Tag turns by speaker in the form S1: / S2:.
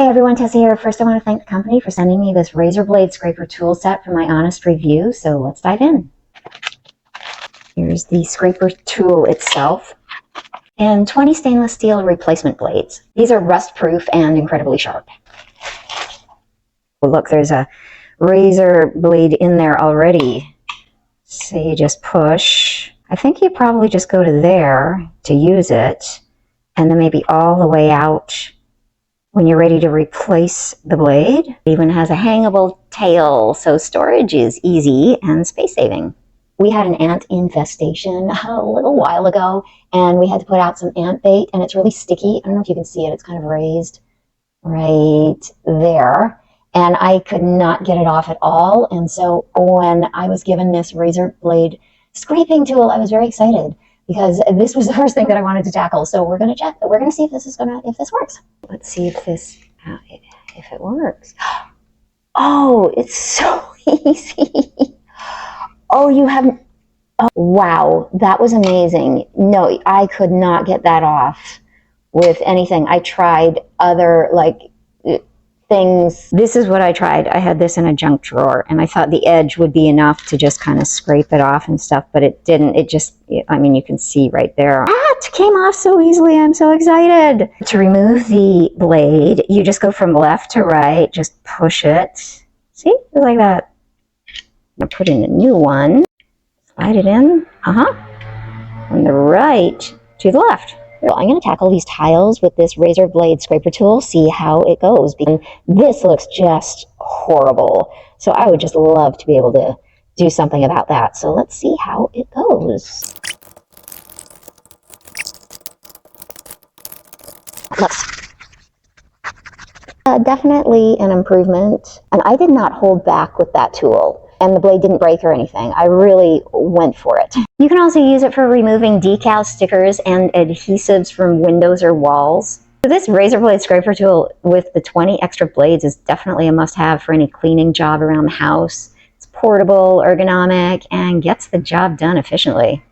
S1: Hey everyone, Tessa here. First, I want to thank the company for sending me this razor blade scraper tool set for my honest review. So let's dive in. Here's the scraper tool itself and 20 stainless steel replacement blades. These are rust proof and incredibly sharp. Oh, look, there's a razor blade in there already. So you just push. I think you probably just go to there to use it, and then maybe all the way out when you're ready to replace the blade. It even has a hangable tail, so storage is easy and space saving. We had an ant infestation a little while ago, and we had to put out some ant bait, and it's really sticky. I don't know if you can see it. It's kind of raised right there, and I could not get it off at all. And so when I was given this razor blade scraping tool, I was very excited, because this was the first thing that I wanted to tackle. So we're going to check. We're going to see if this works. Let's see if it works. Oh, it's so easy. Oh, oh, wow, that was amazing. No, I could not get that off with anything. I tried other things. This is what I tried. I had this in a junk drawer, and I thought the edge would be enough to just kind of scrape it off and stuff, but it didn't. It just, I mean, you can see right there. That came off so easily. I'm so excited. To remove the blade, you just go from left to right, just push it. See, just like that. I'm gonna put in a new one. Slide it in, from the right to the left. Well, I'm going to tackle these tiles with this razor blade scraper tool, see how it goes. Because this looks just horrible. So I would just love to be able to do something about that. So let's see how it goes. Definitely an improvement. And I did not hold back with that tool, and the blade didn't break or anything. I really went for it. You can also use it for removing decal stickers and adhesives from windows or walls. So this razor blade scraper tool with the 20 extra blades is definitely a must-have for any cleaning job around the house. It's portable, ergonomic, and gets the job done efficiently.